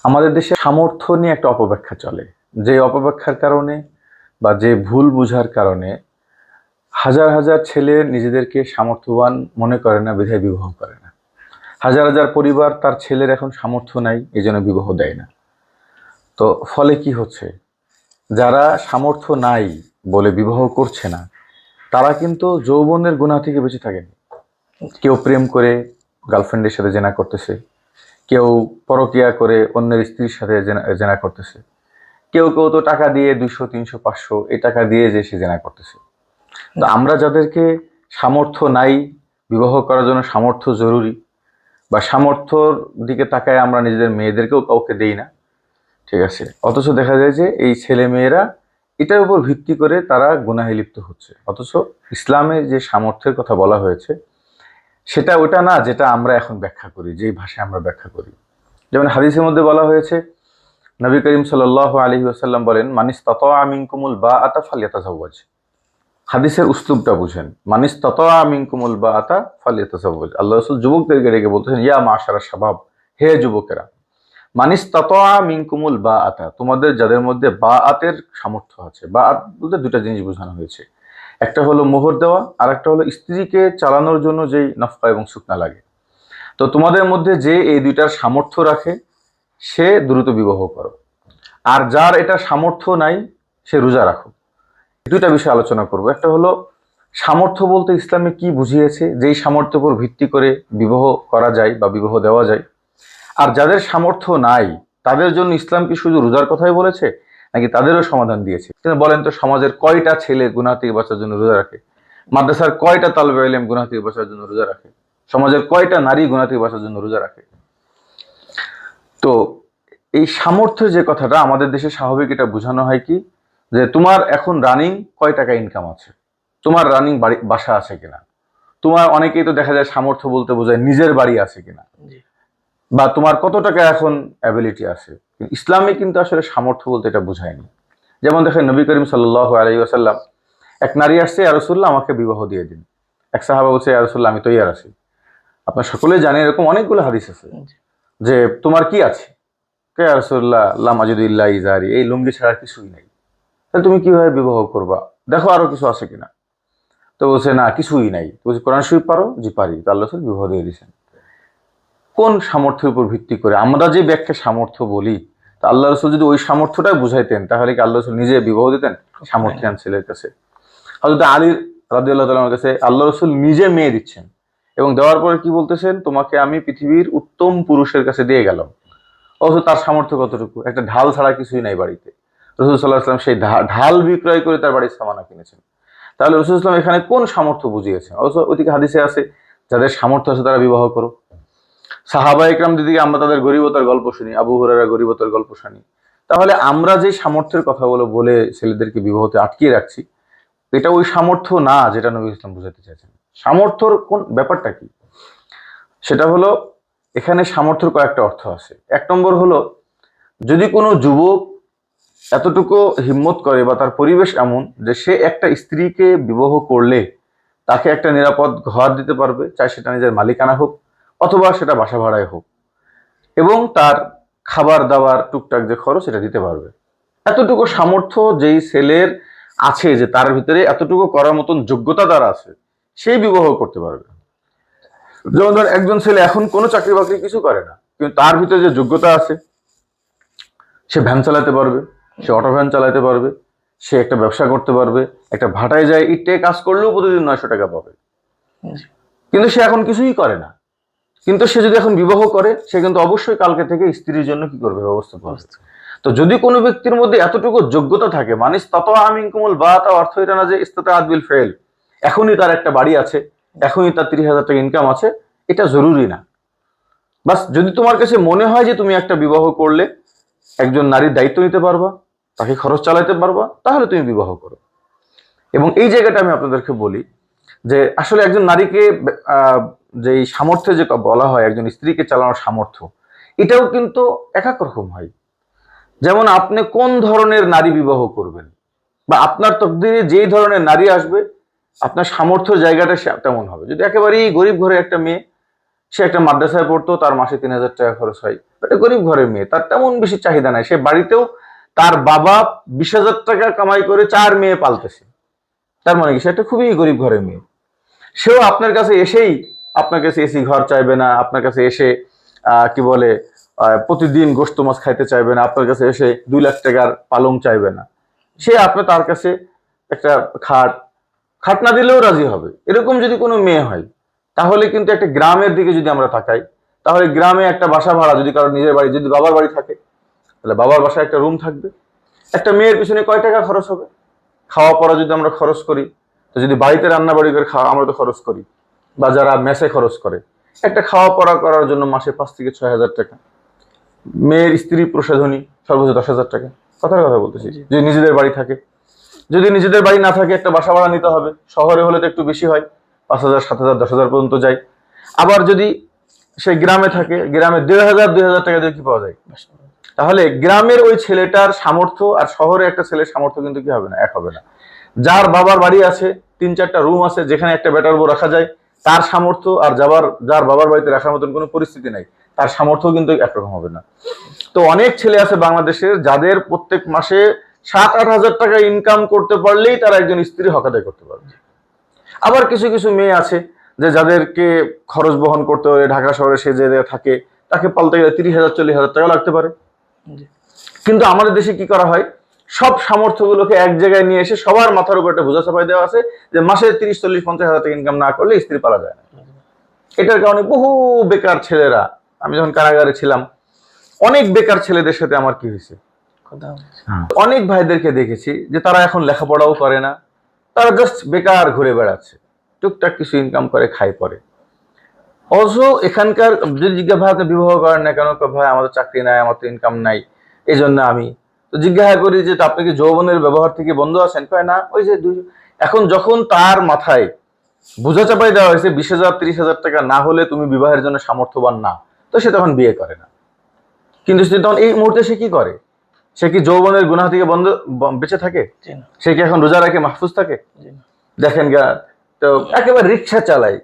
আমাদের দেশে সামর্থ্য নিয়ে একটা অপব্যাখ্যা চলে। যে অপব্যাখ্যার কারণে বা যে ভুল বুঝার কারণে হাজার হাজার ছেলে নিজেদেরকে সামর্থ্যবান মনে করে না, বিধায় বিবাহ করে না। হাজার হাজার পরিবার তার ছেলের এখন সামর্থ্য নাই, এই জন্য বিবাহ দেয় না। তো ফলে কি হচ্ছে, যারা সামর্থ্য নাই বলে বিবাহ করছে না, তারা কিন্তু যৌবনের গুনাহ থেকে বেঁচে থাকেনি। কেউ প্রেম করে গার্লফ্রেন্ডের সাথে জেনা করতেছে, কেউ পরকিয়া করে অন্যের স্ত্রীর সাথে জেনা করতেছে, কেউ কেউ তো টাকা দিয়ে 200, 300, 500 এই টাকা দিয়ে যে সে জেনা করতেছে। তো আমরা যাদেরকে সামর্থ্য নাই, বিবাহ করার জন্য সামর্থ্য জরুরি, বা সামর্থ্যর দিকে তাকায় আমরা নিজেদের মেয়েদেরকেও কাউকে দেই না, ঠিক আছে, অথচ দেখা যায় যে এই ছেলে মেয়েরা এটার উপর ভিত্তি করে তারা গুনাহে লিপ্ত হচ্ছে। অথচ ইসলামে যে সামর্থ্যের কথা বলা হয়েছে সেটা ওটা না যেটা আমরা এখন ব্যাখ্যা করি, যেই ভাষায় আমরা ব্যাখ্যা করি। যেমন হাদিসের মধ্যে বলা হয়েছে, নবী করিম সাল্লাল্লাহু আলাইহি ওয়াসাল্লাম বলেন, মানিস্তাতা মিনকুমুল বাআতা ফালইয়াতাযাওয়াজ। হাদিসের উসলুবটা বুঝেন, মানিস্তাতা মিনকুমুল বাআতা ফালইয়াতাযাওয়াজ। আল্লাহ রাসূল যুবকদেরকে ডেকে বলতেছেন, ইয়া মাশারা শাবাব, হে যুবকেরা, মানিস্তাতা মিনকুমুল বাআতা, তোমাদের যাদের মধ্যে বাআতের সামর্থ্য আছে। বাআত বলতে দুটা জিনিস বোঝানো হয়েছে, একটা হলো মোহর দেওয়া, আর একটা হলো স্ত্রীকে চালানোর জন্য যেই নফকা এবং শুকনা লাগে। তো তোমাদের মধ্যে যে এই দুইটার সামর্থ্য রাখে সে দ্রুত বিবাহ করো, আর যার এটা সামর্থ্য নাই সে রোজা রাখো। দুইটা বিষয় আলোচনা করব। একটা হলো সামর্থ্য বলতে ইসলামে কি বুঝিয়েছে, যেই সামর্থ্যের উপর ভিত্তি করে বিবাহ করা যায় বা বিবাহ দেওয়া যায়। আর যাদের সামর্থ্য নাই তাদের জন্য ইসলাম কি শুধু রোজার কথাই বলেছে, নাকি তাদেরও সমাধান দিয়েছে? বলেন তো, সমাজের কয়টা ছেলে গুনাহ থেকে বাঁচার জন্য রোজা রাখে? মাদ্রাসার কয়টা তালেবে ইলম গুনাহ থেকে বাঁচার জন্য রোজা রাখে? সমাজের কয়টা নারী গুনাহ থেকে বাঁচার জন্য রোজা রাখে? তো এই সামর্থ্যের যে কথাটা আমাদের দেশে স্বাভাবিক এটা বোঝানো হয় কি, যে তোমার এখন রানিং কয় টাকা ইনকাম আছে, তোমার রানিং বাসা আছে কিনা, তোমার অনেকেই তো দেখা যায় সামর্থ্য বলতে বোঝায় নিজের বাড়ি আছে কিনা, বা তোমার কত টাকা এখন অ্যাবিলিটি আছে। ইসলামে কিন্তু আসলে সামর্থ্য বলতে এটা বোঝায়নি। যেমন দেখেন, নবী করিম সাল্লাল্লাহু আলাইহি ওয়াসাল্লাম, এক নারী আসছে, ইয়া রাসূলুল্লাহ আমাকে বিবাহ দিয়ে দিন। এক সাহাবা বলছে, ইয়া রাসূলুল্লাহ আমি তৈয়ার আছি। আপনার সকলেই জানেন এরকম অনেকগুলো হাদিস আছে যে তোমার কি আছে, ইয়া রাসূলুল্লাহ লা মাজিদু ইল্লা ইজারি, এই লুঙ্গি ছাড়া কিছুই নাই। তাহলে তুমি কিভাবে বিবাহ করবা, দেখো আরো কিছু আছে কিনা। তো বলছে না কিছুই নাই। তো বলছে কোরআন শরীফ পারো? জি পারি। তো আল্লাহ রাসূল বিবাহ দিয়ে দিয়েছেন। কোন সামর্থ্যের উপর ভিত্তি করে? আমরা যে ব্যাখ্যা সামর্থ্য বলি, তা আল্লাহ রসুল যদি ওই সামর্থ্যটাই বুঝাইতেন তাহলে কি আল্লাহ রসুল নিজে বিবাহ দিতেন সামর্থ্যান ছেলের কাছে? হযরত আলী রাদিয়াল্লাহু তাআলার কাছে আল্লাহ রসুল নিজে মেয়ে দিচ্ছেন, এবং দেওয়ার পরে কি বলতেছেন, তোমাকে আমি পৃথিবীর উত্তম পুরুষের কাছে দিয়ে গেলাম। অথচ তার সামর্থ্য কতটুকু? একটা ঢাল ছাড়া কিছুই নাই বাড়িতে। রসুল সাল্লাল্লাহু আলাইহি ওয়াসাল্লাম সেই ঢাল বিক্রয় করে তার বাড়ির সামানা কিনেছেন। তাহলে রসুল সাল্লাল্লাহু আলাইহি ওয়াসাল্লাম এখানে কোন সামর্থ্য বুঝিয়েছেন? অথচ ওইদিকে হাদিসে আছে, যাদের সামর্থ্য আছে তারা বিবাহ করো। সাহাবা ইকরাম দিদিকে আমরা তাদের গরিবতার গল্প শুনি, আবু হুরায়রা গরিবতার গল্প শুনি। তাহলে আমরা যে সামর্থ্যের কথা বলে ছেলেদেরকে বিবাহতে আটকিয়ে রাখছি, এটা ওই সামর্থ্য না যেটা নবী ইসলাম বুঝাতে চাইছেন। সামর্থ্যর কোন ব্যাপারটা কি? সেটা হলো, এখানে সামর্থ্যের কয়েকটা অর্থ আছে। এক নম্বর হলো, যদি কোনো যুবক এতটুকু হিম্মত করে বা তার পরিবেশ এমন যে সে একটা স্ত্রীকে বিবাহ করলে তাকে একটা নিরাপদ ঘর দিতে পারবে, চাই সেটা নিজের মালিকানা হোক অথবা সেটা বাসা ভাড়ায় হোক, এবং তার খাবার দাবার টুকটাক যে খরচ সেটা দিতে পারবে, এতটুকু সামর্থ্য যেই ছেলের আছে, যে তার ভিতরে এতটুকু করার মতন যোগ্যতা তার আছে, সেই বিবাহ করতে পারবে। যেমন ধর, একজন ছেলে এখন কোনো চাকরি বাকরি কিছু করে না, কিন্তু তার ভিতরে যে যোগ্যতা আছে, সে ভ্যান চালাতে পারবে, সে অটো ভ্যান চালাতে পারবে, সে একটা ব্যবসা করতে পারবে, একটা ভাটায় যায় ইটে কাজ করলেও প্রতিদিন 900 টাকা পাবে, কিন্তু সে এখন কিছুই করে না। কিন্তু সে যদি এখন বিবাহ করে, সে কিন্তু অবশ্যই কালকে থেকে স্ত্রীর জন্য কি করবে, ব্যবস্থা করবে। তো যদি কোনো ব্যক্তির মধ্যে এতটুকু যোগ্যতা থাকে, মানিস্তাতা মিনকুমুল বাআতা, অর্থ এটা না যে ইসতাতাআত বিল ফাইল, এখনই তার একটা বাড়ি আছে, এখনই তার 30,000 টাকা ইনকাম আছে, এটা জরুরি না। বাস যদি তোমার কাছে মনে হয় যে তুমি একটা বিবাহ করলে একজন নারীর দায়িত্ব নিতে পারবা, তাকে খরচ চালাতে পারবা, তাহলে তুমি বিবাহ করো। এবং এই জায়গাটা আমি আপনাদেরকে বলি যে আসলে একজন নারীকে যে সামর্থ্য যে বলা হয়, একজন স্ত্রীকে চালানোর সামর্থ্য, এটাও কিন্তু এক এক রকম হয়। যেমন আপনি কোন ধরনের নারী বিবাহ করবেন, বা আপনার তকদিরে যেই ধরনের নারী আসবে, আপনার সামর্থ্য জায়গাটা তেমন হবে। যদি একেবারেই গরিব ঘরে একটা মেয়ে, সে একটা মাদ্রাসায় পড়তো, তার মাসে 3,000 টাকা খরচ হয়, এটা গরিব ঘরের মেয়ে, তার তেমন বেশি চাহিদা নাই, সে বাড়িতেও তার বাবা 20,000 টাকা কামাই করে 4 মেয়ে পালতেছে, তার মানে কি সে একটা খুবই গরিব ঘরের মেয়ে। সেও আপনার কাছে এসেই আপনার কাছে এসি ঘর চাইবে না, আপনার কাছে এসে কি বলে প্রতিদিন গোশত মাছ খাইতে চাইবে না, আপনার কাছে এসে 2 লাখ টাকার পালং চাইবে না। সে আপনার তার কাছে একটা খাট খাট না দিলেও রাজি হবে। এরকম যদি কোনো মেয়ে হয়, তাহলে কিন্তু একটা গ্রামের দিকে যদি আমরা তাকাই, তাহলে গ্রামে একটা বাসা ভাড়া যদি কারো নিজের বাড়ি, যদি বাবার বাড়ি থাকে, তাহলে বাবার বাসায় একটা রুম থাকবে। একটা মেয়ের পিছনে কয় টাকা খরচ হবে? খাওয়া পড়া যদি আমরা খরচ করি, তো যদি বাড়িতে রান্না বাড়ি করে খাওয়া আমরা তো খরচ করি, বা যারা মেসে খরচ করে, একটা খাওয়া পড়া করার জন্য মাসে 5 থেকে 6,000 টাকা। মেয়ের স্ত্রী প্রসাধনী সর্বোচ্চ 10,000 টাকা, কথার কথা বলতেছি, যদি নিজেদের বাড়ি থাকে। যদি নিজেদের বাড়ি না থাকে, একটা বাসা ভাড়া নিতে হবে। শহরে হলে তো একটু বেশি হয়, 5,000, 7,000, 10,000 পর্যন্ত যায়। আবার যদি সে গ্রামে থাকে, গ্রামে 2,000 টাকা দিয়ে কি পাওয়া যায়? তাহলে গ্রামের ওই ছেলেটার সামর্থ্য আর শহরে একটা ছেলের সামর্থ্য কিন্তু কি হবে না, এক হবে না। যার বাবার বাড়ি আছে, 3-4টা রুম আছে, যেখানে একটা বেটার বউ রাখা যায়, তার সামর্থ্য আর যার বাবার বাড়িতে রাখার মতন কোনো পরিস্থিতি নাই, তার সামর্থ্য কিন্তু একরকম হবে না। তো অনেক ছেলে আছে বাংলাদেশের যাদের প্রত্যেক মাসে 7-8 হাজার টাকা ইনকাম করতে পারলেই তারা একজন স্ত্রী হক আদায় করতে পারবে। আবার কিছু কিছু মেয়ে আছে যে যাদেরকে খরচ বহন করতে হলে ঢাকা শহরে সে যে থাকে, তাকে পালতে গেলে 30,000, 40,000 টাকা লাগতে পারে। কিন্তু আমাদের দেশে কি করা হয়, সব সামর্থ্যগুলোকে এক জায়গায় নিয়ে এসে সবার মাথার উপর একটা বোঝা চাপাই দেওয়া আছে যে মাসে 30, 40, 50,000 টাকা ইনকাম না করলে স্ত্রী পালা যায় না। এটার কারণে বহু বেকার ছেলেরা, আমি যখন কারাগারে ছিলাম, অনেক বেকার ছেলেদের সাথে আমার কি হয়েছে, অনেক ভাইদেরকে দেখেছি যে তারা এখন লেখাপড়াও করে না, তারা জাস্ট বেকার ঘুরে বেড়াচ্ছে, টুকটাক কিছু ইনকাম করে খায় পরে। অথচ এখানকার যদি জিজ্ঞাসা ভাই আপনি বিবাহ করেন না কেন, ভাই আমাদের চাকরি নাই, আমার তো ইনকাম নাই, এই জন্য আমি তো জিজ্ঞাসা করি যে আপনি কি যৌবনের ব্যবহার থেকে বন্ধ আছেন? কয় না, ওই যে এখন যখন তার মাথায় বোঝা চাপাই দেওয়া হয়েছে 20,000, 30,000 টাকা না হলে তুমি বিবাহের জন্য সামর্থ্যবান না, তো সে তখন বিয়ে করে না। কিন্তু সে তখন এই মুহূর্তে সে কি করে? সে কি যৌবনের গুনাহ থেকে বেঁচে থাকে? সে কি এখন রোজা রাখে, মাহফুজ থাকে? দেখেন গা, তো একেবারে রিক্সা চালায়,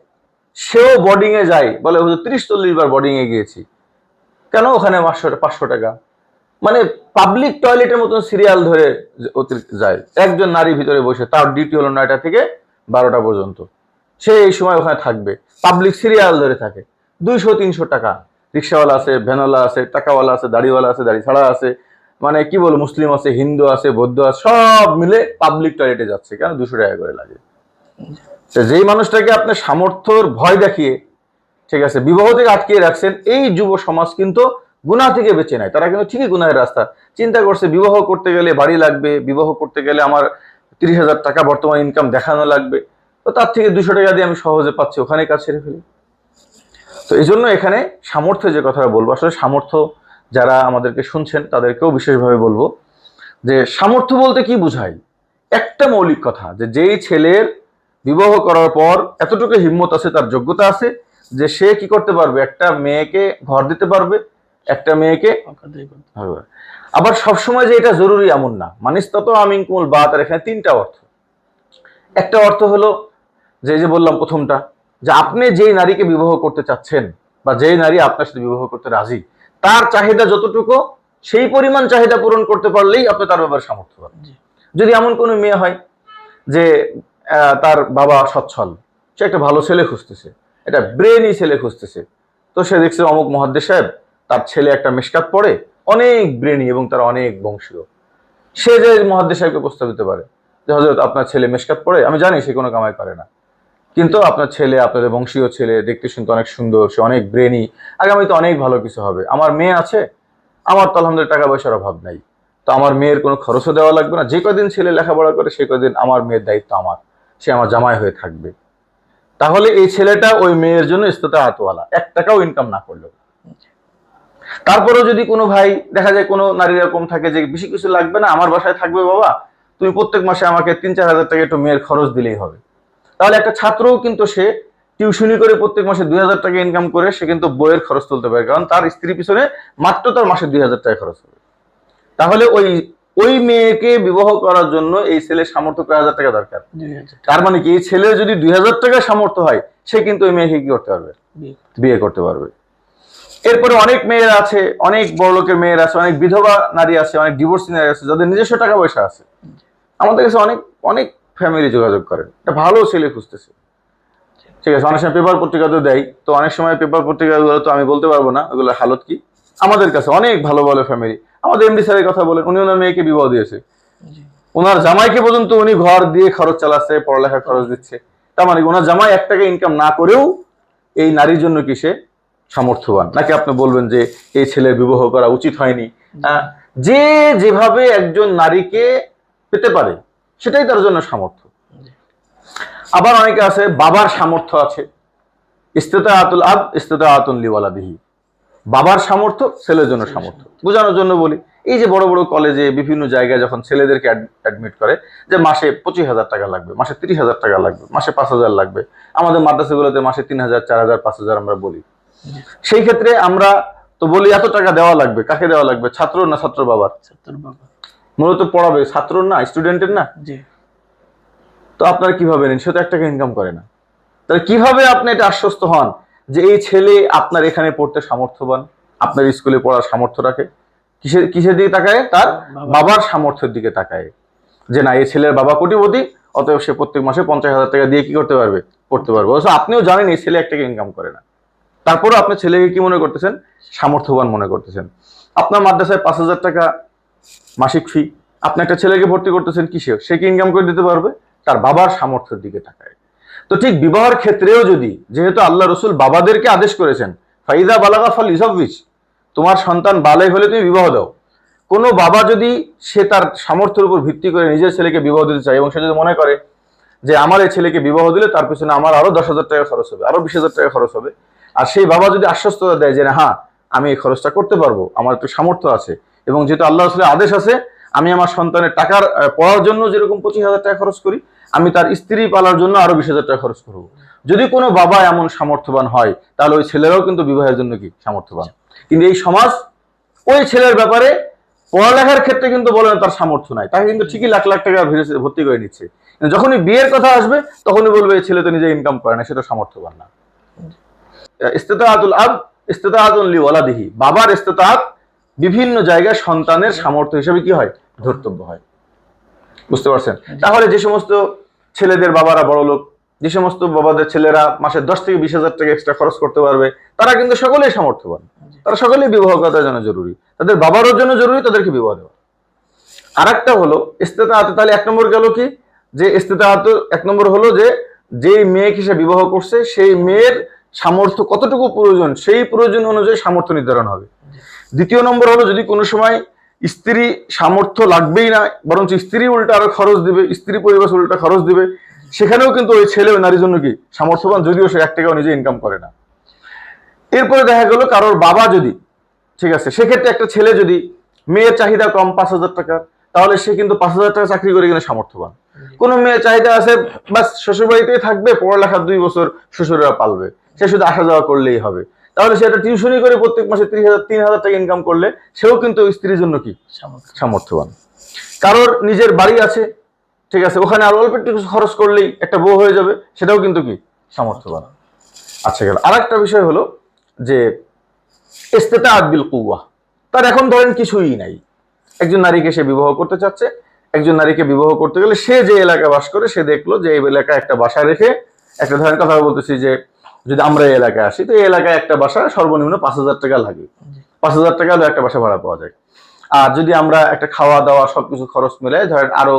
সেও বোর্ডিং এ যায়, বলে 30-40 বার বোর্ডিং এ গিয়েছি, কেন? ওখানে 500 টাকা, মানে পাবলিক টয়লেটের মতন সিরিয়াল ধরে যায়। একজন নারী ভিতরে বসে, তার ডিউটি হলো 9টা থেকে 12টা পর্যন্ত, সে এই সময় ওখানে থাকবে, পাবলিক সিরিয়াল ধরে থাকে। 200-300 টাকা। রিক্সাওয়ালা আছে, ভ্যানওয়ালা আছে, টাকাওয়ালা আছে, দাড়িওয়ালা আছে, দাড়ি ছাড়া আছে, মানে কি বল, মুসলিম আছে, হিন্দু আছে, বৌদ্ধ আছে, সব মিলে পাবলিক টয়লেটে যাচ্ছে, কেন? 200 টাকা করে লাগে। যেই মানুষটাকে আপনি সামর্থ্যর ভয় দেখিয়ে, ঠিক আছে, বিবাহ থেকে আটকিয়ে রাখছেন, এই যুব সমাজ কিন্তু গুনাহ থেকে বেঁচে নেয়। তারা কিন্তু ঠিকই গুনাহের রাস্তা চিন্তা করছে, বিবাহ করতে গেলে বাড়ি লাগবে, বিবাহ করতে গেলে আমার 30,000 টাকা বর্তমান ইনকাম দেখানো লাগবে, তো তার থেকে 200 টাকা দিয়ে আমি সহজে পাচ্ছি, ওখানে কাজ ছেড়ে ফেলি। তো এই জন্য এখানে সামর্থ্য যে কথাটা বলবো, আসলে সামর্থ্য যারা আমাদেরকে শুনছেন তাদেরকেও বিশেষভাবে বলবো যে সামর্থ্য বলতে কি বুঝায়। একটা মৌলিক কথা, যে যেই ছেলের বিবাহ করার পর এতটুকু হিম্মত আছে, তার যোগ্যতা আছে, যে সে কি করতে পারবে, একটা মেয়েকে ঘর দিতে পারবে, একটা মেয়েকে। আবার সবসময় যে এটা জরুরি এমন না, মানিস্তাত আমিনকুমুল বাত, আর এখানে 3টা অর্থ। একটা অর্থ হলো যে বললাম প্রথমটা, যে আপনি যেই নারীকে বিবাহ করতে চাচ্ছেন বা যেই নারী আপনার সাথে বিবাহ করতে রাজি, তার চাহিদা যতটুকু, সেই পরিমাণ চাহিদা পূরণ করতে পারলেই আপনি তার ব্যাপারে সামর্থ্যবান। যদি এমন কোনো মেয়ে হয় যে তার বাবা সচ্ছল, সে একটা ভালো ছেলে খুঁজতেছে, একটা ব্রেনি ছেলে খুঁজতেছে, তো সে দেখছে অমুক মুহাদ্দিস সাহেব, তার ছেলে একটা মিশকাত পড়ে, অনেক ব্রেনি এবং তার অনেক বংশীয়, সে যে মুহাদ্দিস সাহেবকে প্রস্তাব দিতে পারে যে হযরত আপনার ছেলে মিশকাত পড়ে, আমি জানি সে কোনো কামাই করে না, কিন্তু আপনার ছেলে, আপনাদের বংশীয় ছেলে, দেখতে শুনতে অনেক সুন্দর, সে অনেক ব্রেনি, আগামীতে অনেক ভালো কিছু হবে। আমার মেয়ে আছে, আমার তো আলহামদুলিল্লাহ টাকা পয়সার অভাব নাই, তো আমার মেয়ের কোনো খরচও দেওয়া লাগবে না, যে কদিন ছেলে লেখাপড়া করে সে কদিন আমার মেয়ের দায়িত্ব আমার, সে আমার জামাই হয়ে থাকবে। তাহলে এই ছেলেটা ওই মেয়ের জন্য ইস্তেতাআতওয়ালা, 1 টাকাও ইনকাম না করলেও। তারপরেও যদি কোনো ভাই দেখা যায়, কোনো নারী এরকম থাকে যে বেশি কিছু লাগবে না, আমার বাসায় থাকবে বাবা, তুমি প্রত্যেক মাসে আমাকে 3-4 হাজার টাকা একটু মেয়ের খরচ দিলেই হবে, তাহলে একটা ছাত্রও কিন্তু সে টিউশনি করে প্রত্যেক মাসে 2,000 টাকা ইনকাম করে সে কিন্তু বইয়ের খরচ তুলতে পারে, কারণ তার স্ত্রীর পিছনে মাত্র তার মাসে 2,000 টাকা খরচ হবে। তাহলে ওই ওই মেয়েকে বিবাহ করার জন্য এই ছেলের সামর্থ্য কয় হাজার টাকা দরকার। 2000 টাকা। তার মানে কি এই ছেলের যদি 2000 টাকা সামর্থ্য হয়, সে কিন্তু ওই মেয়েকে কি করতে পারবে, বিয়ে করতে পারবে। এরপরে অনেক মেয়েরা আছে, অনেক বড় লোকের মেয়েরা আছে, অনেক বিধবা নারী আছে, অনেক ডিভোর্সি নারী আছে, যাদের নিজস্ব টাকা পয়সা আছে। আমাদের কাছে অনেক অনেক ফ্যামিলি যোগাযোগ করেন, একটা ভালো ছেলে খুঁজতেছে, ঠিক আছে। অনেক সময় পেপার পত্রিকাতে দেয়, তো অনেক সময় পেপার পত্রিকাগুলো তো আমি বলতে পারবো না ওগুলোর হালত কি। আমাদের কাছে অনেক ভালো ভালো ফ্যামিলি, আমাদের এমডি স্যারের কথা বলেন, উনি ওনার মেয়েকে বিবাহ দিয়েছে, ওনার জামাইকে পর্যন্ত উনি ঘর দিয়ে খরচ চালাচ্ছে, পড়ালেখা খরচ দিচ্ছে। তার মানে ওনার জামাই 1 টাকা ইনকাম না করেও এই নারীর জন্য কি সে সামর্থ্যবান? নাকি আপনি বলবেন যে এই ছেলের বিবাহ করা উচিত হয়নি? যে যেভাবে একজন নারীকে পেতে পারে সেটাই তার জন্য সামর্থ্য। আবার অনেকে আছে বাবার সামর্থ্য আছে, ইস্তিতাআতুল আব ইস্তিতাআতুন লিওয়ালাদিহি, বাবার সামর্থ্য ছেলের জন্য সামর্থ্য। বোঝানোর জন্য বলি, এই যে বড় বড় কলেজে বিভিন্ন জায়গায় যখন ছেলেদেরকে অ্যাডমিট করে যে মাসে 25,000 টাকা লাগবে, মাসে 30,000 টাকা লাগবে, মাসে 5,000 লাগবে, আমাদের মাদ্রাসাগুলোতে মাসে 3,000 4,000 5,000 আমরা বলি। সেই ক্ষেত্রে আমরা তো বলি এত টাকা দেওয়া লাগবে, কাকে দেওয়া লাগবে? ছাত্র না ছাত্র বাবার? ছাত্র বাবা। মূলত পড়াবে ছাত্র না, স্টুডেন্টের না। তো আপনারা কিভাবে নেন? সে তো 1 টাকা ইনকাম করে না। তাহলে কিভাবে আপনি এটা আশ্বস্ত হন যে এই ছেলে আপনার এখানে পড়তে সামর্থ্যবান, আপনার স্কুলে পড়ার সামর্থ্য রাখে? কিসের দিকে তাকায়? তার বাবার সামর্থ্যের দিকে তাকায়, যে না এই ছেলের বাবা কোটিপতি, অতএব সে প্রত্যেক মাসে 50,000 টাকা দিয়ে কি করতে পারবে, পড়তে পারবে। অবশ্য আপনিও জানেন এই ছেলে 1 টাকা ইনকাম করে না, তারপরও আপনি ছেলেকে কি মনে করতেছেন? সামর্থ্যবান মনে করতেছেন। আপনার মাদ্রাসায় 5,000 টাকা মাসিক ফি, আপনি একটা ছেলেকে ভর্তি করতেছেন, কিসে? সে কি ইনকাম করে দিতে পারবে? তার বাবার সামর্থ্যের দিকে তাকায়। তো ঠিক বিবাহের ক্ষেত্রেও যদি, যেহেতু আল্লাহ রসুল বাবাদেরকে আদেশ করেছেন ফাইদা বালাগা ফালিযাওয়িজ, তোমার সন্তান বালেগ হলে তুমি বিবাহ দাও। কোনো বাবা যদি সে তার সামর্থ্যের উপর ভিত্তি করে নিজের ছেলেকে বিবাহ দিতে চায় এবং সে যদি মনে করে যে আমার এই ছেলেকে বিবাহ দিলে তার পিছনে আমার আরো 10,000 টাকা খরচ হবে, আরো 20,000 টাকা খরচ হবে, আর সেই বাবা যদি আশ্বস্ততা দেয় যে না হ্যাঁ আমি এই খরচটা করতে পারবো, আমার একটু সামর্থ্য আছে, এবং যেহেতু আল্লাহ রসুলের আদেশ আছে আমি আমার সন্তানের টাকার পড়ার জন্য যেরকম 25,000 টাকা খরচ করি, আমি তার স্ত্রী পালার জন্য আরো 20,000 টাকা খরচ করবো। যদি কোনো বাবা এমন সামর্থ্যবান হয় তাহলে ওই ছেলেরাও কিন্তু বিবাহের জন্য কি সামর্থ্যবান। কিন্তু এই সমাজ ওই ছেলের ব্যাপারে পড়ালেখার ক্ষেত্রে কিন্তু বলে না তার সামর্থ্য নাই, তাকে কিন্তু ঠিকই লাখ লাখ টাকা ভর্তি করে নিচ্ছে। যখনই বিয়ের কথা আসবে তখনই বলবে এই ছেলে তো নিজে ইনকাম করে না, সেটা সামর্থ্যবান না। ইস্তিতাআতুল আব ইস্তিতাআতুন লিওয়ালাদিহি, বাবার ইস্তিতাআত বিভিন্ন জায়গায় সন্তানের সামর্থ্য হিসেবে কি হয়, ধর্তব্য হয়। বুঝতে পারছেন? তাহলে যে সমস্ত ছেলেদের বাবারা বড় লোক, যে সমস্ত বাবাদের ছেলেরা মাসে 10 থেকে 20,000 টাকা এক্সট্রা খরচ করতে পারবে, তারা কিন্তু সকলেই সামর্থ্যবান, তারা সকলেই বিবাহ করার জন্য জরুরি, তাদের বাবারও জন্য জরুরি তাদেরকে বিবাহ দেওয়া। আর একটা হলো ইস্তিতাআত, তাহলে 1 নম্বর গেল কি, যে ইস্তিতাআত 1 নম্বর হলো যে যেই মেয়েকে সে বিবাহ করছে সেই মেয়ের সামর্থ্য কতটুকু প্রয়োজন, সেই প্রয়োজন অনুযায়ী সামর্থ্য নির্ধারণ হবে। 2 নম্বর হলো যদি কোনো সময় স্ত্রী সামর্থ্য লাগবেই না, বরং স্ত্রী উল্টা আরো খরচ দিবে, স্ত্রী পরিবার উল্টা খরচ দিবে, সেখানেও কিন্তু ওই ছেলে ওই নারীর জন্য কি সামর্থ্যবান, যদিও সে 1 টাকাও নিজে ইনকাম করে না। এরপরে দেখা গেল কারোর বাবা যদি, ঠিক আছে, সেক্ষেত্রে একটা ছেলে যদি মেয়ের চাহিদা কম 5,000 টাকা, তাহলে সে কিন্তু 5,000 টাকা চাকরি করে কিনা সামর্থ্যবান। কোনো মেয়ের চাহিদা আছে বাস শ্বশুর বাড়িতেই থাকবে, পড়ালেখা 2 বছর শ্বশুরেরা পালবে, সে শুধু আসা যাওয়া করলেই হবে, তাহলে সে একটা টিউশনি করে প্রত্যেক মাসে 3,000 টাকা ইনকাম করলে সেও কিন্তু স্ত্রীর জন্য কি সামর্থ্যবান। কারোর নিজের বাড়ি আছে, ঠিক আছে, ওখানে আরো অল্প একটু খরচ করলেই একটা বউ হয়ে যাবে, সেটাও কিন্তু কি সামর্থ্যবান। আচ্ছা গেল আর একটা বিষয় হলো যে ইস্তিতাআত বিল কুওয়া, তার এখন ধরেন কিছুই নাই, একজন নারীকে সে বিবাহ করতে চাচ্ছে, একজন নারীকে বিবাহ করতে গেলে সে যে এলাকায় বাস করে সে দেখলো যে এই এলাকায় একটা বাসা রেখে, একটা ধরেন কথা বলতেছি যে যদি আমরা এই এলাকায় আসি তো এই এলাকায় একটা বাসা সর্বনিম্ন 5,000 টাকা লাগে, 5,000 টাকা হলে একটা বাসা ভাড়া পাওয়া যায়। আর যদি আমরা একটা খাওয়া দাওয়া সবকিছু খরচ মিলে ধরেন আরো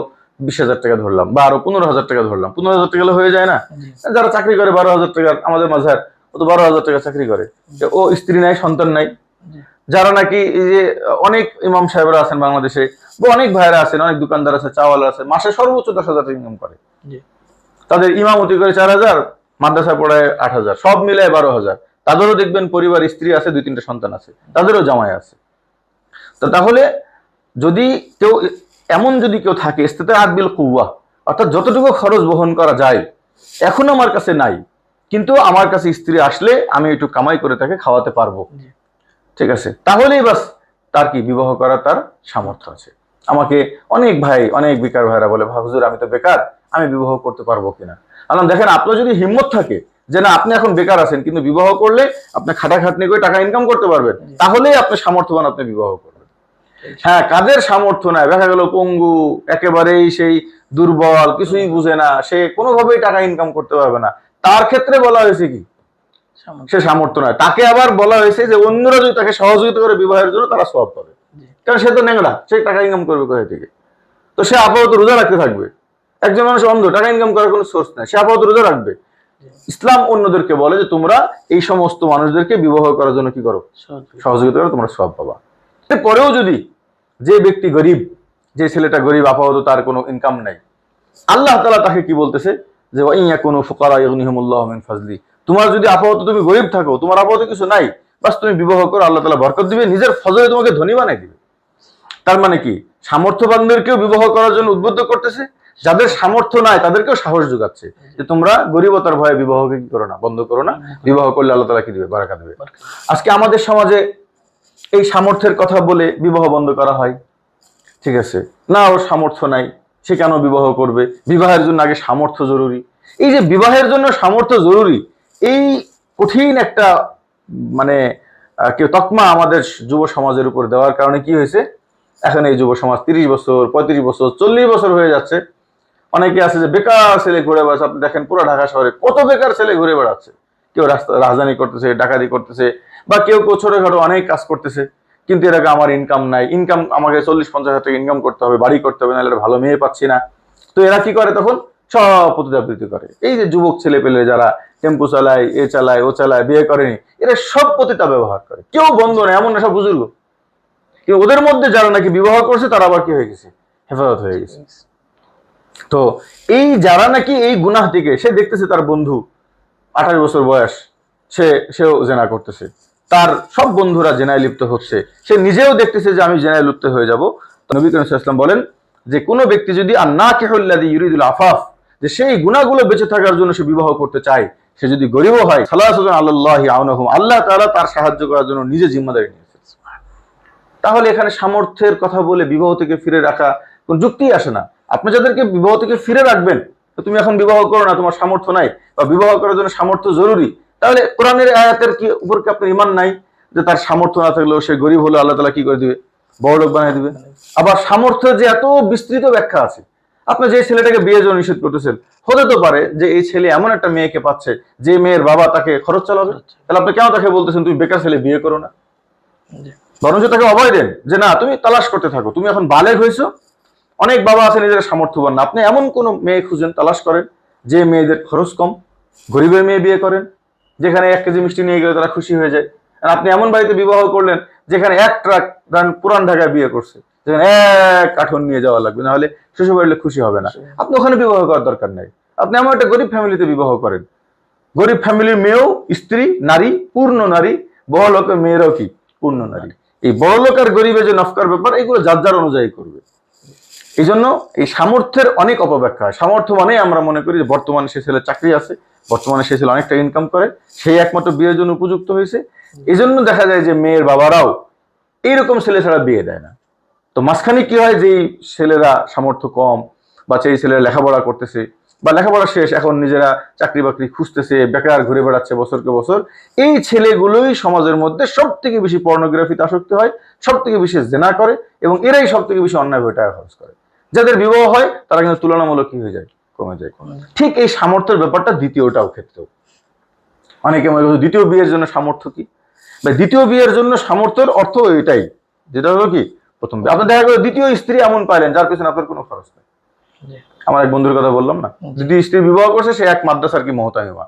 20,000 টাকা ধরলাম বা আরো 15,000 টাকা ধরলাম, 15,000 টাকা হয়ে যায় না? যারা চাকরি করে 12,000 টাকা, আমাদের মাঝার ও তো 12,000 টাকা চাকরি করে, ও স্ত্রী নাই সন্তান নাই, যারা নাকি এই যে অনেক ইমাম সাহেবরা আছেন বাংলাদেশে, অনেক ভাইরা আছেন, অনেক দোকানদার আছে, চাওয়ালা আছে, মাসে সর্বোচ্চ 10,000 টাকা ইনকাম করে, তাদের ইমামতি করে 4,000, মাদ্রাসা পড়ায় 8,000, সব মিলায় 12,000, তাদেরও দেখবেন পরিবার, স্ত্রী আছে, 2-3টা সন্তান আছে, তাদেরও জামাই আছে। তো তাহলে যদি কেউ এমন যদি কেউ থাকে ইস্তিতাআত বিল কুওয়া, অর্থাৎ যতটুকু খরচ বহন করা যায় এখন আমার কাছে নাই, কিন্তু আমার কাছে স্ত্রী আসলে আমি একটু কামাই করে তাকে খাওয়াতে পারবো, ঠিক আছে, তাহলেই বাস তার কি বিবাহ করা তার সামর্থ্য আছে। আমাকে অনেক ভাই, অনেক বেকার ভাইরা বলে, হুজুর আমি তো বেকার, আমি বিবাহ করতে পারবো কিনা। আলাম দেখেন, আপনার যদি হিম্মত থাকে যে না আপনি এখন বেকার আছেন, কিন্তু বিবাহ করলে আপনি খাটাখাটনি করে টাকা ইনকাম করতে পারবেন, তাহলেই আপনি সামর্থ্যবান, আপনি বিবাহ করবেন। হ্যাঁ, কাজের সামর্থ্য নাই, দেখা গেল পঙ্গু, একেবারেই সেই দুর্বল, কিছুই বুঝে না, সে কোনোভাবেই টাকা ইনকাম করতে পারবে না, তার ক্ষেত্রে বলা হয়েছে কি সে সামর্থ্য নয়। তাকে আবার বলা হয়েছে যে অন্যরা যদি তাকে সহযোগিতা করে বিবাহের জন্য, তারা সওয়াব পাবে, কারণ সে তো নেংড়া, সে টাকা ইনকাম করবে কোথা থেকে? তো সে আপাতত রোজা রাখতে থাকবে। একজন মানুষ অন্ধ, টাকা ইনকাম করার কোনো সোর্স নাই, সে আপাতত রোজা রাখবে। ইসলাম অন্যদেরকে বলে যে তোমরা এই সমস্ত মানুষদেরকে বিবাহ করার জন্য কি করো, সহযোগিতা করো, তোমরা সওয়াব পাবা। এরপরেও যদি যে ব্যক্তি গরিব, যে ছেলেটা গরিব, আপাতত তার কোনো ইনকাম নাই, আল্লাহ তাআলা তাকে কি বলতেছে যে ওয়াইয়া কোন ফুকারা ইগনিহুমুল্লাহু মিন ফাজলি, তোমার যদি আপাতত তুমি গরিব থাকো, তোমার আপাতত কিছু নাই, বাস তুমি বিবাহ করো, আল্লাহ তাআলা বরকত দিবে, নিজের ফজলে তোমাকে ধনী বানাই দিবে। তার মানে কি, সামর্থ্যবানদেরকেও বিবাহ করার জন্য উদ্বুদ্ধ করতেছে, যাদের সামর্থ্য নাই তাদেরকেও সাহস যোগাচ্ছে যে তোমরা গরিবতার ভয়ে বিবাহকে কি করো না, বন্ধ করো না, বিবাহ করলে আল্লাহ তাআলা কি দিবে, বারাকা দিবে। আজকে আমাদের সমাজে এই সামর্থ্যের কথা বলে বিবাহ বন্ধ করা হয়। ঠিক আছে, না ওর সামর্থ্য নাই, সে কেন বিবাহ করবে? বিবাহের জন্য আগে সামর্থ্য জরুরি। এই যে বিবাহের জন্য সামর্থ্য জরুরি, এই কঠিন একটা মানে কেউ তকমা আমাদের যুব সমাজের উপর দেওয়ার কারণে কি হয়েছে, এখন এই যুব সমাজ 30 বছর, 35 বছর, 40 বছর হয়ে যাচ্ছে। অনেকে আছে যে বেকার ছেলে ঘুরে বেড়াচ্ছে। আপনি দেখেন পুরো ঢাকা শহরে কত বেকার ছেলে ঘুরে বেড়াচ্ছে। কেউ রাজধানী করতেছে, ডাকাতি করতেছে, বা কেউ কেউ ছোটখাটো অনেক কাজ করতেছে, কিন্তু এর আগে আমার ইনকাম নাই, ইনকাম আমাকে 40-50 হাজার টাকা ইনকাম করতে হবে, বাড়ি করতে হবে, নাহলে ভালো মেয়ে পাচ্ছি না। তো এরা কি করে তখন, সব পতিতাবৃত্তি করে। এই যে যুবক ছেলে পেলে যারা টেম্পু চালায়, এ চালায়, ও চালায়, বিয়ে করেনি, এরা সব পতিতা ব্যবহার করে। কেউ বন্ধ নেই, এমন না সব বুজুর্গ। কেউ ওদের মধ্যে যারা নাকি বিবাহ করছে, তারা আবার কি হয়ে গেছে, হেফাজত হয়ে গেছে। তো এই যারা নাকি এই গুনাহ থেকে, সে দেখতেছে তার বন্ধু 28 বছর বয়স, সেও জেনা করতেছে, তার সব বন্ধুরা জেনায় লিপ্ত হচ্ছে, সে নিজেও দেখতেছে যে আমি জেনায় লিপ্ত হয়ে যাব। তো নবী করিম সাল্লাল্লাহু আলাইহি ওয়াসাল্লাম বলেন যে কোনো ব্যক্তি যদি আন-নাকিহুল্লাযী ইউরিদুল আফাফ, যে সেই গুনাহগুলো বেঁচে থাকার জন্য সে বিবাহ করতে চায়, সে যদি গরিবও হয়, সালাসাতুন আলাল্লাহি আউনাহুম, আল্লাহ তাআলা তার সাহায্য করার জন্য নিজে জিম্মাদারি নিয়েছেন। তাহলে এখানে সামর্থ্যের কথা বলে বিবাহ থেকে ফিরে রাখা কোন যুক্তিই আসে না। আপনি যাদেরকে বিবাহ থেকে ফিরে রাখবেন, তো তুমি এখন বিবাহ করো না, তোমার সামর্থ্য নাই, বা বিবাহ করার জন্য সামর্থ্য জরুরি, তাহলে কোরআনের আয়াতের কি উপর কি আপনার ঈমান নাই যে তার সামর্থ্য না থাকলেও সে গরিব হলে আল্লাহ তাআলা কি করে দিবে, বড় লোক বানিয়ে দিবে? আবার সামর্থ্যের যে এত বিস্তৃত ব্যাখ্যা আছে। আপনি যে ছেলেটাকে বিয়ের জন্য নিষেধ করতেছেন, হতে তো পারে যে এই ছেলে এমন একটা মেয়েকে পাচ্ছে যে মেয়ের বাবা তাকে খরচ চালাবে, তাহলে আপনি কেন তাকে বলতেছেন তুমি বেকার ছেলে, বিয়ে করো না? বরঞ্চ তাকে অভয় দেন যে না, তুমি তালাশ করতে থাকো, তুমি এখন বালেগ হয়েছো। অনেক বাবা আছে নিজেরা সামর্থ্যবান না, আপনি এমন কোন মেয়ে খুঁজেন, তালাশ করেন যে মেয়েদের খরচ কম, গরিবের মেয়ে বিয়ে করেন, যেখানে 1 কেজি মিষ্টি নিয়ে গেলে তারা খুশি হয়ে যায়। আর আপনি এমন বাড়িতে বিবাহ করলেন যেখানে 1 ট্রাক পুরান ঢাকায় বিয়ে করছে, যেখানে 1 কাঠন নিয়ে যাওয়া লাগবে, না হলে শ্বশুর বাড়িতে খুশি হবে না। আপনি ওখানে বিবাহ করার দরকার নাই। আপনি এমন একটা গরিব ফ্যামিলিতে বিবাহ করেন, গরিব ফ্যামিলির মেয়েও স্ত্রী, নারী, পূর্ণ নারী, বড় লোকের মেয়েরাও কি পূর্ণ নারী। এই বড় লোক আর গরিবের যে নফকার ব্যাপার, এগুলো যার যার অনুযায়ী করবে। এই জন্য এই সামর্থ্যের অনেক অপব্যাখ্যা। সামর্থ্য মানে আমরা মনে করি যে বর্তমানে সে ছেলে চাকরি আছে, বর্তমানে সে ছেলে অনেকটা ইনকাম করে, সেই একমাত্র বিয়ের জন্য উপযুক্ত হয়েছে। এই জন্য দেখা যায় যে মেয়ের বাবারাও এইরকম ছেলে ছাড়া বিয়ে দেয় না। তো মাঝখানে কি হয়, যে ছেলেরা সামর্থ্য কম, বা সেই ছেলেরা লেখাপড়া করতেছে, বা লেখাপড়া শেষ, এখন নিজেরা চাকরি বাকরি খুঁজতেছে, বেকার ঘুরে বেড়াচ্ছে বছরকে বছর, এই ছেলেগুলোই সমাজের মধ্যে সব থেকে বেশি পর্নোগ্রাফিতে আসক্ত হয়, সব থেকে বেশি জেনা করে, এবং এরাই সব থেকে বেশি অন্যায় হয়ে টাকা খরচ করে। যাদের বিবাহ হয় তারা কিন্তু তুলনামূলক কি হয়ে যায়, কমে যায়। ঠিক এই সামর্থ্যের ব্যাপারটা দ্বিতীয়টাও ক্ষেত্রেও অনেকে মনে করে দ্বিতীয় বিয়ের জন্য সামর্থ্য কি, বা দ্বিতীয় বিয়ের জন্য সামর্থ্যের অর্থ এটাই, যেটা হলো কি প্রথম বিয়ে। আপনি দেখা গেল দ্বিতীয় স্ত্রী এমন পাইলেন যার পেছনে আপনার কোনো খরচ নেই। আমার এক বন্ধুর কথা বললাম না, দ্বিতীয় স্ত্রী বিবাহ করছে, সে এক মাদ্রাসার কি মহতামিমা,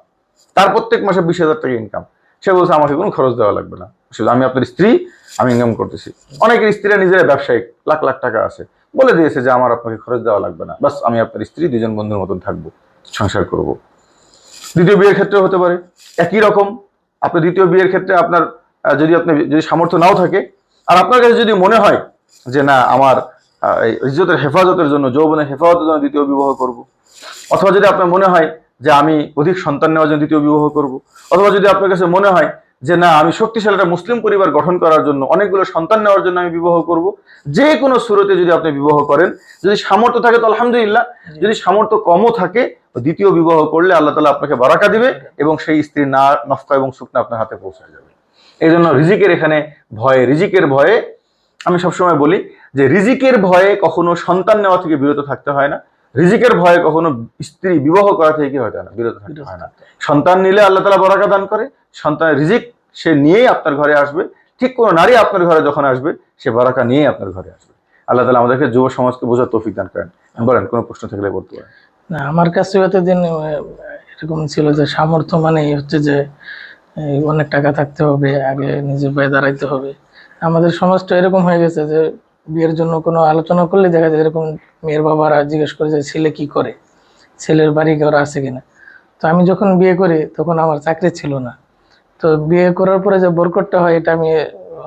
তার প্রত্যেক মাসে 20,000 টাকা ইনকাম। সে বলছে আমাকে কোনো খরচ দেওয়া লাগবে না, শুধু আমি আপনার স্ত্রী, আমি ইনকাম করতেছি। অনেকের স্ত্রীরা নিজেরা ব্যবসায়িক, লাখ লাখ টাকা আছে, বলে দিয়েছে যে আমার আপনাকে খরচ দেওয়া লাগবে না, বাস আমি আপনার স্ত্রী, দুজন বন্ধুর মতন থাকবো, সংসার করব। দ্বিতীয় বিয়ের ক্ষেত্রে হতে পারে একই রকম। আপনি দ্বিতীয় বিয়ের ক্ষেত্রে আপনার যদি সামর্থ্য নাও থাকে, আর আপনার কাছে যদি মনে হয় যে না আমার ইজ্জতের হেফাজতের জন্য, যৌবনের হেফাজতের জন্য দ্বিতীয় বিবাহ করব, অথবা যদি আপনার মনে হয় যে আমি অধিক সন্তান নেওয়ার জন্য দ্বিতীয় বিবাহ করব, অথবা যদি আপনার কাছে মনে হয় যে না আমি শক্তিশালী একটা মুসলিম পরিবার গঠন করার জন্য, অনেকগুলো সন্তান নেওয়ার জন্য আমি বিবাহ করব, যে কোনো সুরতে যদি আপনি বিবাহ করেন, যদি সামর্থ্য থাকে তো আলহামদুলিল্লাহ, যদি সামর্থ্য কমও থাকে দ্বিতীয় বিবাহ করলে আল্লাহ তাআলা আপনাকে বারাকা দিবে এবং সেই স্ত্রীর নফকা এবং সুকনা আপনার হাতে পৌঁছে যাবে। এই জন্য রিজিকের এখানে ভয়ে, রিজিকের ভয়ে, আমি সবসময় বলি যে রিজিকের ভয়ে কখনো সন্তান নেওয়া থেকে বিরত থাকতে হয় না, রিজিকের ভয়ে কখনো স্ত্রী বিবাহ করা থেকে কি হয় না, বিরত থাকতে হয় না। সন্তান নিলে আল্লাহ তাআলা বরকত দান করে, সন্তানের রিজিক সে নিয়েই আপনার ঘরে আসবে। ঠিক কোনো নারী আপনার ঘরে যখন আসবে সে বরকত নিয়েই আপনার ঘরে আসবে। আল্লাহ তাআলা আমাদেরকে যুব সমাজকে বোঝার তৌফিক দান করেন। বলেন, কোনো প্রশ্ন থাকলে বলতে পারেন। না, আমার কাছে এতদিন এরকম ছিল যে সামর্থ্য মানে হচ্ছে যে অনেক টাকা থাকতে হবে, আগে নিজের পায়ে দাঁড়াইতে হবে। আমাদের সমাজটা এরকম হয়ে গেছে যে বিয়ের জন্য কোনো আলোচনা করলে দেখা যায় এরকম মেয়ের বাবারা জিজ্ঞেস করে যে ছেলে কি করে, ছেলের বাড়ি ঘর আছে কিনা। তো আমি যখন বিয়ে করি তখন আমার চাকরি ছিল না। তো বিয়ে করার পরে যে বরকতটা হয় এটা আমি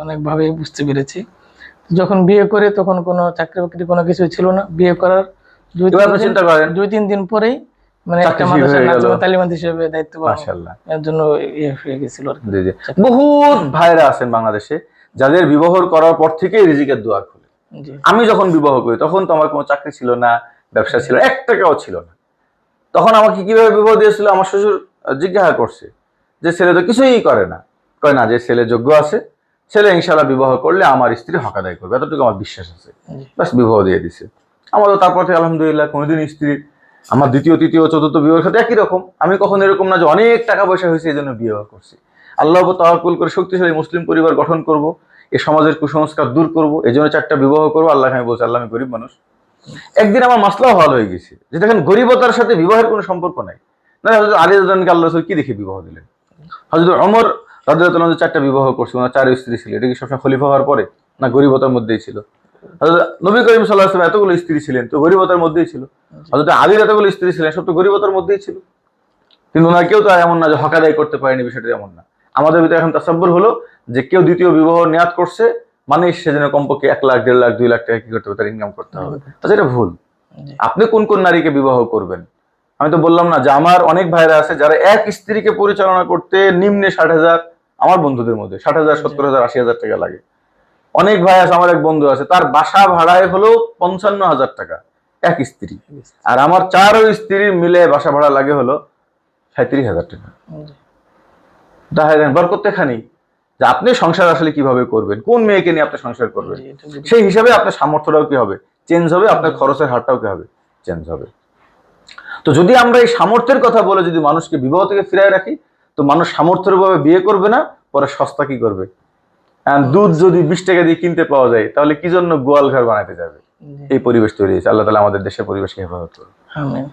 অনেকভাবেই বুঝতে পেরেছি। যখন বিয়ে করে তখন কোনো চাকরি বাকরি কোনো কিছু ছিল না। বিয়ে করার 2-3 দিন পরেই মানে একটা মাদ্রাসার নাজমা তালিমাত হিসেবে দায়িত্ব পালন, মাশাআল্লাহ, এর জন্য হয়ে গেছিল। জি জি, বহুত ভাইরা আছেন বাংলাদেশে যাদের বিবাহ করার পর থেকেই রিজিকের দুয়ার খুলে। আমি যখন বিবাহ করি তখন তো আমার কোনো চাকরি ছিল না, ব্যবসা ছিল, 1 টাকাও ছিল না। তখন আমাকে কিভাবে বিবাহ দিয়েছিল আমার শ্বশুর জিজ্ঞাসা করছে যে ছেলে তো কিছুই করে না, কয় না যে ছেলে যোগ্য আছে, ছেলে ইনশাআল্লাহ বিবাহ করলে আমার স্ত্রী হক আদায় করবে, এতটুকু আমার বিশ্বাস আছে, বাস বিবাহ দিয়ে দিছে। আমারও তারপর থেকে আলহামদুলিল্লাহ কোনোদিন স্ত্রী, আমার দ্বিতীয় তৃতীয় চতুর্থ বিবাহের সাথে একই রকম। আমি কখনো এরকম না যে অনেক টাকা পয়সা হয়েছে এই জন্য বিবাহ করছি। আল্লাহর উপর তাওয়াক্কুল করে শক্তিশালী মুসলিম পরিবার গঠন করব, এই সমাজের কুসংস্কার দূর করব, এই জন্য 4টা বিবাহ করবো। আল্লাহ আমি বলছি, আল্লাহ আমি গরিব মানুষ। একদিন আমার মাসলাও ভালো হয়ে গেছে যে দেখেন গরিবতার সাথে বিবাহের কোনো সম্পর্ক নাই। না হযরত আলী রাদিয়াল্লাহু আল্লাহ রাসূল কি দেখে বিবাহ দিলেন? হযরত ওমর রাদিয়াল্লাহু আনহু 4টা বিবাহ করছে, ওনার 4 স্ত্রী ছিল, এটা কি সবসময় খলিফা হওয়ার পরে না গরিবতার মধ্যেই ছিল? হযরত নবী করিম সাল্লাল্লাহু আলাইহি ওয়াসাল্লাম এতগুলো স্ত্রী ছিলেন তো গরিবতার মধ্যেই ছিল। হযরত আলীর এতগুলো স্ত্রী ছিলেন সব তো গরিবতার মধ্যেই ছিল। কিন্তু ওনার কেউ তো এমন না যে হক আদায় করতে পারেনি, বিষয়টা এমন না। আমাদের ভিতরে এখন তাসাব্বুর হলো যে কেউ দ্বিতীয় বিবাহ নিয়াত করছে মানে সেজন্য কমপক্ষে 1 লাখ 1.5 লাখ 2 লাখ টাকা কি করতে হবে, তার ইনকাম করতে হবে। তাহলে এটা ভুল। আপনি কোন কোন নারীকে বিবাহ করবেন? আমি তো বললাম না যে আমার অনেক ভাইরা আছে যারা এক স্ত্রীকে পরিচালনা করতে নিম্নে 60,000, আমার বন্ধুদের মধ্যে 60,000 70,000 80,000 টাকা লাগে। অনেক ভাই আছে, আমার এক বন্ধু আছে তার বাসা ভাড়ায় হলো 55,000 টাকা এক স্ত্রী, আর আমার 4 স্ত্রীর মিলে বাসা ভাড়া লাগে হলো 37,000 টাকা। দেখেন বরকত এখানেই যে আপনি সংসার আসলে কিভাবে করবেন, কোন মেয়েকে নিয়ে আপনি সংসার করবেন, সেই হিসাবে আপনার সামর্থ্যটাও কি হবে চেঞ্জ হবে, আপনার খরচের হারটাও কি হবে চেঞ্জ হবে। তো যদি আমরা এই সামর্থ্যের কথা বলে যদি মানুষকে বিবাহ থেকে ফিরায় রাখি তো মানুষ সামর্থ্যের ভাবে বিয়ে করবে না, পরে সস্তা কি করবে। দুধ যদি 20 টাকা দিয়ে কিনতে পাওয়া যায় তাহলে কি জন্য গোয়াল ঘর বানাতে যাবে। এই পরিবেশ তৈরি হয়েছে। আল্লাহ তাআলা আমাদের দেশের পরিবেশকে হেফাজত করুন। আমিন।